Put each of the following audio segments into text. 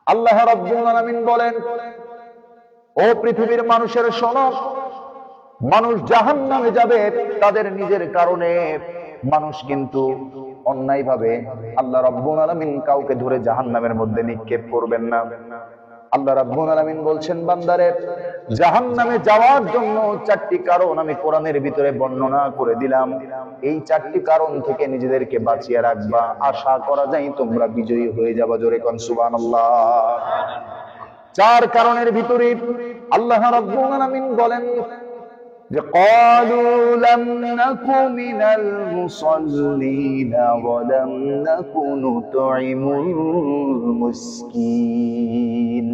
আল্লাহ রাব্বুল আলামিন বলেন, ও পৃথিবীর মানুষের শোনো, মানুষ জাহান্নামে যাবে তাদের নিজের কারণে। মানুষ কিন্তু অন্যায়ভাবে আল্লাহ রাব্বুল আলামিন কাউকে ধরে জাহান্নামের মধ্যে নিক্ষেপ করবেন না। আল্লাহ রাব্বুল আলামিন বলছেন, বান্দারে, জাহান্নামে যাওয়ার জন্য 4টি কারণ আমি কোরআনের ভিতরে বর্ণনা করে দিলাম। এই 4টি কারণ থেকে নিজেদেরকে বাঁচিয়ে রাখবা, আশা করা যায় তোমরা বিজয়ী হয়ে যাবা। জোরে কোন সুবহানাল্লাহ। 4 কারণের ভিতরে আল্লাহ রাব্বুল আলামিন বলেন যে ক্বালু লাম নাকু মিনাল মুসাল্লিনা ওয়া লাম নাকু নুতঈমুল মিসকিন।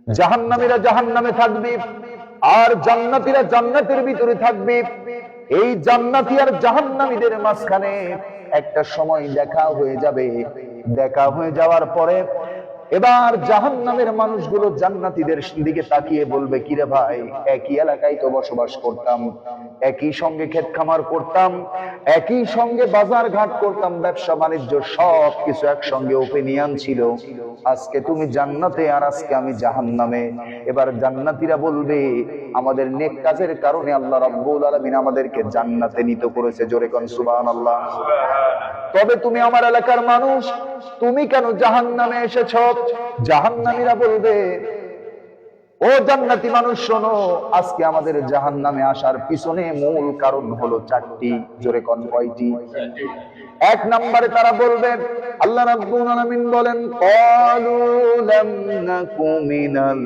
জাহান্নামীরা জাহান্নামে থাকবে আর জান্নাতীরা জান্নাতের ভিতরে থাকবে। এই জান্নাতী আর জাহান্নামীদের মাঝখানে একটা সময় দেখা হয়ে যাবে। দেখা হয়ে যাওয়ার পরে এবার জাহান্নামের মানুষগুলো জান্নাতীদের দিকে তাকিয়ে বলবে, কিরে ভাই, একই এলাকায় তো বসবাস করতাম, একই সঙ্গে ক্ষেত খামার করতাম, একই সঙ্গে বাজার ঘাট করতাম, ব্যবসা বাণিজ্য সব কিছু একসঙ্গে ওপেনিয়ান ছিল। আজকে তুমি জান্নাতে আর আজকে আমি জাহান্নামে। এবার জান্নাতীরা বলবে, আমাদের নেক কাজের কারণে আল্লাহ রাব্বুল আলামিন আমাদেরকে জান্নাতে নিত করেছে। জোরে কোন সুবহানাল্লাহ। তবে তুমি আমার এলাকার মানুষ, তুমি কেন জাহান্নামে এসেছো? জাহান্নামীরা বলবে, ও জান্নাতি মানুষ শোনো, আজকে আমাদের জাহান্নামে আসার পিছনে মূল কারণ হলো 4টি। জোরে কোন কয়টি? 1 নম্বরে তারা বলবে, আল্লাহ রাব্বুল আলামিন বলেন, ক্বালু লাম নাকু মিনাল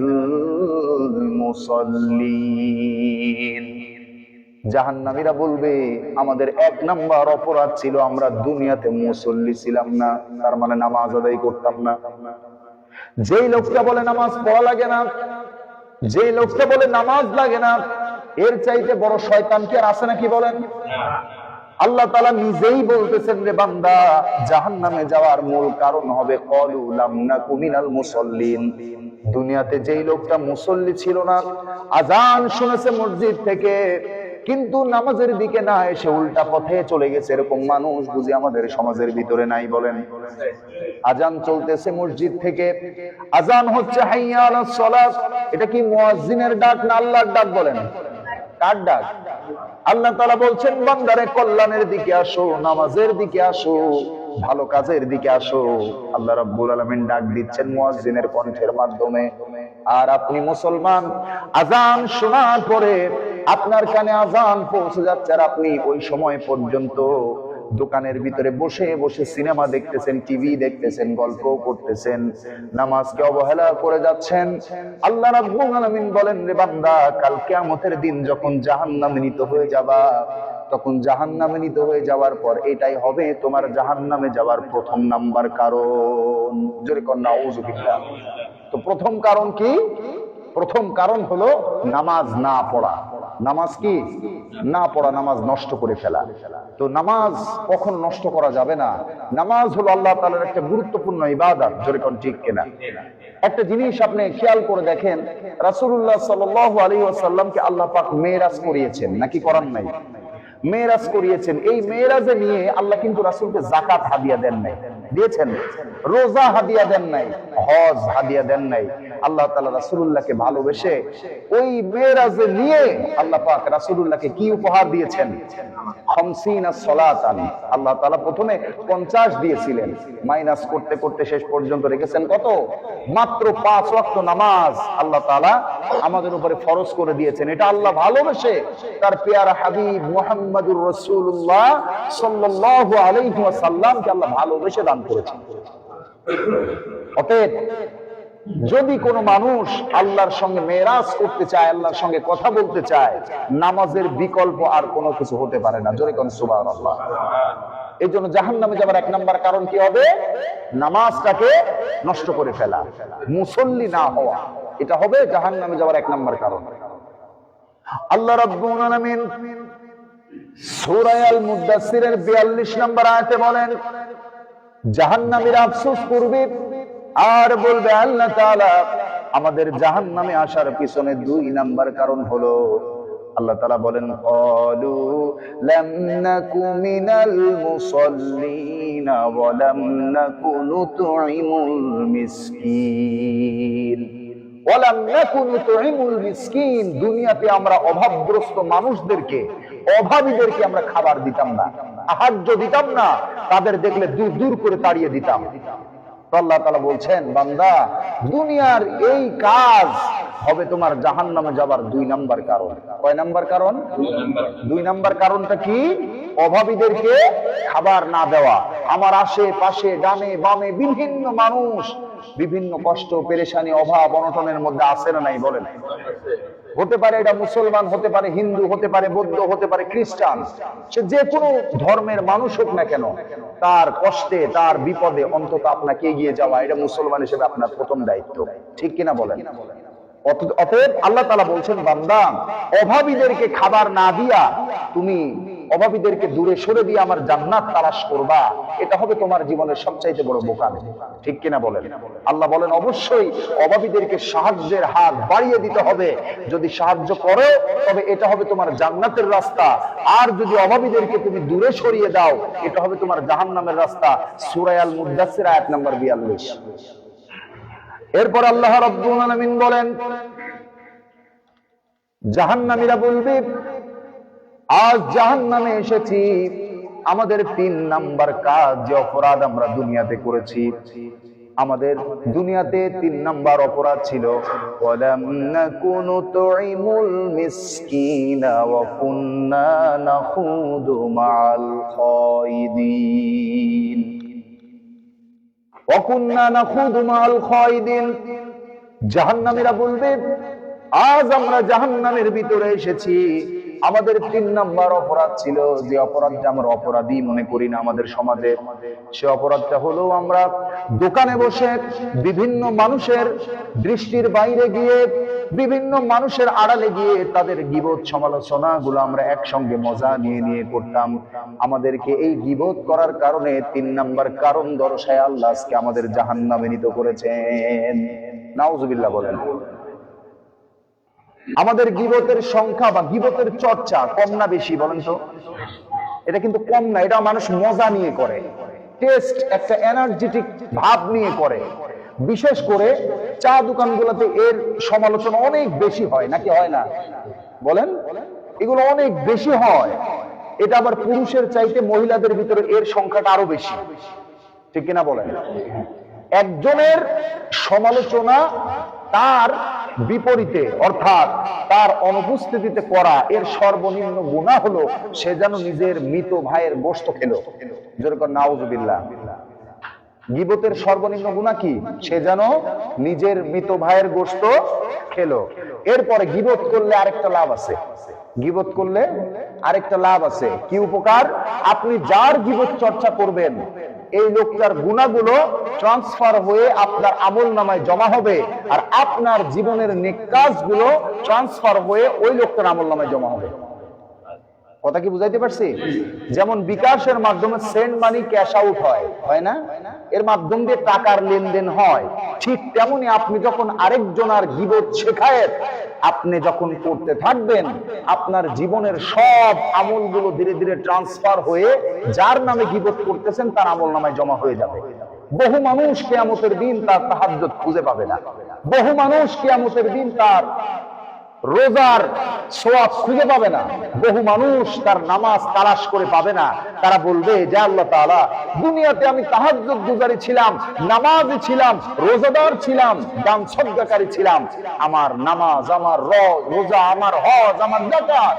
মুসাল্লিন। জাহান্নামীরা বলবে, আমাদের 1 নাম্বার অপরাধ ছিল, আমরা দুনিয়াতে মুসল্লি ছিলাম না, তার মানে নামাজ আদায় করতাম না। যেই লোকটা বলে নামাজ পড়া লাগে না, যেই লোকটা বলে নামাজ লাগে না, এর চাইতে বড় শয়তান কি আর আছে নাকি বলেন? আল্লাহ তাআলা নিজেই বলতেছেন, রে বান্দা, জাহান্নামে যাওয়ার মূল কারণ হবে ক্বালু লাম নাকু মিনাল মুসাল্লিন। দুনিয়াতে যেই লোকটা মুসল্লি ছিল না, আযান শুনেছে মসজিদ থেকে, কিন্তু নামাজের দিকে না এসে উল্টা পথে চলে গেছে, এরকম মানুষ বুঝি আমাদের সমাজের ভিতরে নাই বলেন? আযান চলতেছে মসজিদ থেকে, আযান হচ্ছে হাইয়া আলাস সালাত, এটা কি মুয়াজ্জিনের ডাক না আল্লাহর ডাক বলেন? কার ডাক? আল্লাহ তাআলা বলছেন, বান্দারে, কল্যাণের দিকে আসো, নামাজের দিকে আসো, ভালো কাজের দিকে আসো। আল্লাহ রাব্বুল আলামিন ডাক দিচ্ছেন মুয়াজ্জিনের কণ্ঠের মাধ্যমে। আর আপনি মুসলমান, আযান শোনার পরে আপনার কানে আযান পৌঁছে যাচ্ছে, আর আপনি ওই সময় পর্যন্ত দোকানের ভিতরে বসে বসে সিনেমা দেখতেছেন, টিভি দেখতেছেন, গল্প করতেছেন, নামাজকে অবহেলা করে যাচ্ছেন। আল্লাহ রাব্বুল আলামিন বলেন, রে বান্দা, কাল কিয়ামতের দিন যখন জাহান্নামে নিত হয়ে যাবা, তখন জাহান্নামে নিত হয়ে যাওয়ার পর এটাই হবে তোমার জাহান্নামে যাওয়ার 1 নাম্বার কারণ। জোরে কোন নাউযুবিল্লাহ। তো প্রথম কারণ কি? প্রথম কারণ হলো নামাজ না পড়া। নামাজ কি? না পড়া, নামাজ নষ্ট করে ফেলা। তো নামাজ কখন নষ্ট করা যাবে না? নামাজ হলো আল্লাহ তাআলার একটা গুরুত্বপূর্ণ ইবাদত। জোরে কোন ঠিক কিনা? একটা জিনিস আপনি খেয়াল করে দেখেন, রাসূলুল্লাহ সাল্লাল্লাহু আলাইহি ওয়াসাল্লামকে আল্লাহ পাক মেরাজ করিয়েছেন, নাকি করান নাই? মেরাজ করিয়েছেন। এই মেরাজে নিয়ে আল্লাহ কিন্তু রাসূলকে যাকাত হাদিয়া দেন নাই, দিয়েছেন? রোজা হাদিয়া দেন নাই, হজ হাদিয়া দেন নাই। আল্লাহ তাআলা রাসূলুল্লাহকে ভালোবেসে ওই মেরাজে নিয়ে আল্লাহ পাক রাসূলুল্লাহকে কি উপহার দিয়েছেন? 50 সালাতান। আল্লাহ তাআলা প্রথমে 50 দিয়েছিলেন, মাইনাস করতে করতে শেষ পর্যন্ত রেখেছেন কত? মাত্র 5 ওয়াক্ত নামাজ আল্লাহ তাআলা আমাদের উপরে ফরজ করে দিয়েছেন। এটা আল্লাহ ভালোবেসে তার পেয়ারা হাবিব মুহাম্মদুর রাসূলুল্লাহ সাল্লাল্লাহু আলাইহি ওয়াসাল্লামকে আল্লাহ ভালোবেসে দান করেছেন। অতএব যদি কোনো মানুষ আল্লাহর সঙ্গে মেরাজ করতে চায়, আল্লাহর সঙ্গে কথা বলতে চায়, নামাজের বিকল্প আর কোনো কিছু হতে পারে না। জোরে কোন সুবহানাল্লাহ। এই জন্য জাহান্নামে যাবার 1 নাম্বার কারণ কি হবে? নামাজটাকে নষ্ট করে ফেলা, মুসল্লি না হওয়া। এটা হবে জাহান্নামে যাবার 1 নাম্বার কারণ। আল্লাহ রাব্বুল আলামিন সূরা আল মুদাসসিরের 42 নম্বর আয়াতে বলেন, জাহান্নামীরা আফসোস করবে আর বলবে, আল্লাহ তাআলা, আমাদের জাহান্নামে আসার পিছনে 2 নাম্বার কারণ হলো আল্লাহ তাআলা বলেন ক্বালু লাম নাকু মিনাল মুসাল্লিনা ওয়া লাম নাকু নুতঈমুল মিসকিন ওয়া লাম নাকু নুতঈমুল মিসকিন। দুনিয়াতে আমরা অভাবগ্রস্ত মানুষদেরকে, অভাবীদেরকে আমরা খাবার দিতাম না, সাহায্য দিতাম না, তাদের দেখলে দূর দূর করে তাড়িয়ে দিতাম। আল্লাহ তাআলা বলছেন বান্দা, দুনিয়ার এই কাজ হবে তোমার জাহান্নামে যাবার 2 নাম্বার কারণ। কয় নাম্বার কারণ? 2 নাম্বার কারণটা কি? অভাবীদেরকে খাবার না দেওয়া। আমার আশেপাশে ডানে বামে বিভিন্ন মানুষ বিভিন্ন কষ্ট, পেরেশানি, অভাব, অনটনের মধ্যে আছে না নাই বলেন? হতে পারে এটা মুসলমান, হতে পারে হিন্দু, হতে পারে বৌদ্ধ, হতে পারে খ্রিস্টান, সে যে কোনো ধর্মের মানুষ হোক না কেন, তার কষ্টে, তার বিপদে অন্তত আপনাকে এগিয়ে যাওয়া, এটা মুসলমান হিসেবে আপনার প্রথম দায়িত্ব। ঠিক কিনা বলেন? অতএব আল্লাহ তাআলা বলছেন বান্দা, অভাবীদেরকে খাবার না দিয়া তুমি অভাবীদেরকে দূরে সরে দিয়ে আমার জান্নাত তালাশ করবা, এটা হবে তোমার জীবনের সবচাইতে বড় বোকামি। ঠিক কিনা বলেন? আল্লাহ বলেন অবশ্যই অভাবীদেরকে সাহায্যের হাত বাড়িয়ে দিতে হবে। যদি সাহায্য করো তবে এটা হবে তোমার জান্নাতের রাস্তা, আর যদি অভাবীদেরকে তুমি দূরে সরিয়ে দাও এটা হবে তোমার জাহান্নামের রাস্তা। সূরা আল মুদাসসির আয়াত নাম্বার 42। এরপর আল্লাহ রাব্বুল আলামিন বলেন, জাহান্নামীরা বলবে আজ জাহান্নামে এসেছি, আমাদের 3 নাম্বার কাজ, যে অপরাধ আমরা দুনিয়াতে করেছি, আমাদের দুনিয়াতে 3 নাম্বার অপরাধ ছিল, ওয়ালাম নাকুনু তুইমুল মিসকিনা ওয়া কুন্না নাখুদু মাআল খায়দিন। ওয়া কুন্না নাখুদু মাআল খায়দিন। জাহান্নামীরা বলবে আজ আমরা জাহান্নামের ভিতরে এসেছি, আমাদের 3 নাম্বার অপরাধ ছিল, যে অপরাধটা আমরা অপরাধী মনে করি না আমাদের সমাজে, সে অপরাধটা হলো আমরা দোকানে বসে বিভিন্ন মানুষের দৃষ্টির বাইরে গিয়ে, বিভিন্ন মানুষের আড়ালে গিয়ে তাদের গীবত সমালোচনা গুলো আমরা একসঙ্গে মজা নিয়ে নিয়ে করতাম। আমাদেরকে এই গীবত করার কারণে 3 নাম্বার কারণ দর্শায় আল্লাহ আজকে আমাদের জাহান্নামে নিত করেছেন। নাউজুবিল্লাহ বলেন। আমাদের গীবতের সংখ্যা বা গীবতের চর্চা কম না বেশি বলেন তো? এটা কিন্তু কম না, এটা মানুষ মজা নিয়ে করে, টেস্ট, একটা এনার্জেটিক ভাব নিয়ে করে। বিশেষ করে চা দোকানগুলোতে এর সমালোচনা অনেক বেশি হয়, নাকি হয় না বলেন? এগুলো অনেক বেশি হয়। এটা আবার পুরুষের চাইতে মহিলাদের ভিতরে এর সংখ্যাটা আরো বেশি। ঠিক কিনা বলেন? একজনের সমালোচনা তার বিপরীতে অর্থাৎ তার অনুপস্থিতিতে করা, এর সর্বনিম্ন গুনাহ হলো সে যেন নিজের মৃত ভাইয়ের গোশত খেলো। যেরকম নাউজুবিল্লাহ। গীবতের সর্বনিম্ন গুনাহ কি? সে যেন নিজের মৃত ভাইয়ের গোশত খেলো। এরপরে গীবত করলে আরেকটা লাভ আছে, গীবত করলে আরেকটা লাভ আছে। কি উপকার? আপনি যার গীবত চর্চা করবেন এই লোকটার গুনাহগুলো ট্রান্সফার হয়ে আপনার আমলনামায় জমা হবে, আর আপনার জীবনের নেক কাজগুলো ট্রান্সফার হয়ে ওই লোকটার আমলনামায় জমা হবে। কথা কি বুঝাইতে পারছি? যেমন বিকাশের মাধ্যমে সেন্ড মানি ক্যাশ আউট হয়, হয় না? এর মাধ্যম দিয়ে টাকার লেনদেন হয়। ঠিক তেমনি আপনি যখন আরেকজনের গীবত শেখায়েত আপনি যখন করতে থাকবেন, আপনার জীবনের সব আমলগুলো ধীরে ধীরে ট্রান্সফার হয়ে যার নামে গীবত করতেছেন তার আমলনামায় জমা হয়ে যাবে। বহু মানুষ কিয়ামতের দিন তার তাহাজ্জুদ খুঁজে পাবে না, বহু মানুষ কিয়ামতের দিন তার রোজার সওয়াব খুঁজে পাবে না, বহু মানুষ তার নামাজ তালাশ করে পাবে না। তারা বলবে যে আল্লাহ তাআলা, দুনিয়াতে আমি তাহাজ্জুদ গুজারি ছিলাম, নামাজি ছিলাম, রোজাদার ছিলাম, দান সদকাকারী ছিলাম, আমার নামাজ, আমার রোজা, আমার হজ, আমার যাকাত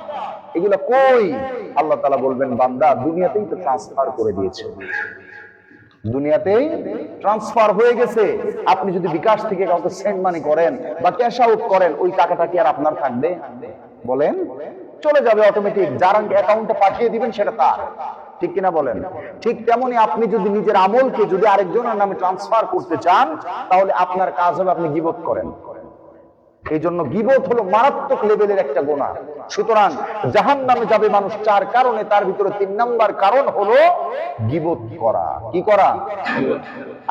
এগুলো কই? আল্লাহ তাআলা বলবেন বান্দা দুনিয়াতেই তো ট্রান্সফার করে দিয়েছে, দুনিয়াতেই ট্রান্সফার হয়ে গেছে। আপনি যদি বিকাশ থেকে কাউকে সেন্ড মানি করেন বা ক্যাশ আউট করেন, ওই টাকাটা কি আর আপনার থাকবে? বলেন, চলে যাবে অটোমেটিক। যার অ্যাকাউন্টে পাঠিয়ে দিবেন সেটা তার। ঠিক কিনা বলেন? ঠিক তেমনি আপনি যদি নিজের আমলকে যদি আরেকজনের নামে ট্রান্সফার করতে চান, তাহলে আপনার কাজ হবে আপনি গীবত করেন। এই জন্য গীবত হলো মারাত্মক লেভেলের একটা গুনাহ। সুতরাং জাহান্নামে যাবে মানুষ 4 কারণে, তার ভিতরে 3 নাম্বার কারণ হলো গীবত করা। কি করা?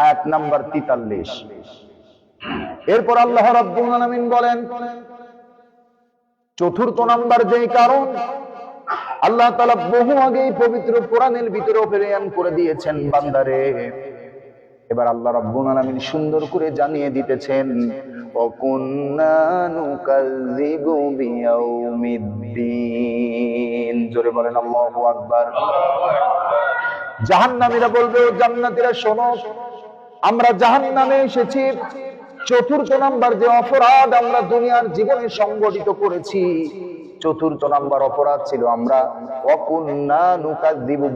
আয়াত নাম্বার 43। এরপর আল্লাহ রাব্বুল আলামিন বলেন, চতুর্থ নাম্বার যে কারণ, আল্লাহ তাআলা বহু আগেই পবিত্র কোরআনের ভিতরে বয়ান করে দিয়েছেন বান্দারে। এবার আল্লাহ রাব্বুল আলামিন সুন্দর করে জানিয়ে দিতেছেন, ওয়াকুন্না নুকাযযিবু বিয়াউমিদ্দিন। জোরে বলেন আল্লাহু আকবার। জাহান্নামীরা বলবে, ও জান্নাতীরা শোনো, আমরা জাহান্নামে এসেছি। চতুর্থ নাম্বার যে অপরাধ আমরা দুনিয়ার জীবনে সংগঠিত করেছি, চতুর্থ নাম্বার অপরাধ ছিল আমরা ওয়াকুন্না নুকাযযিবু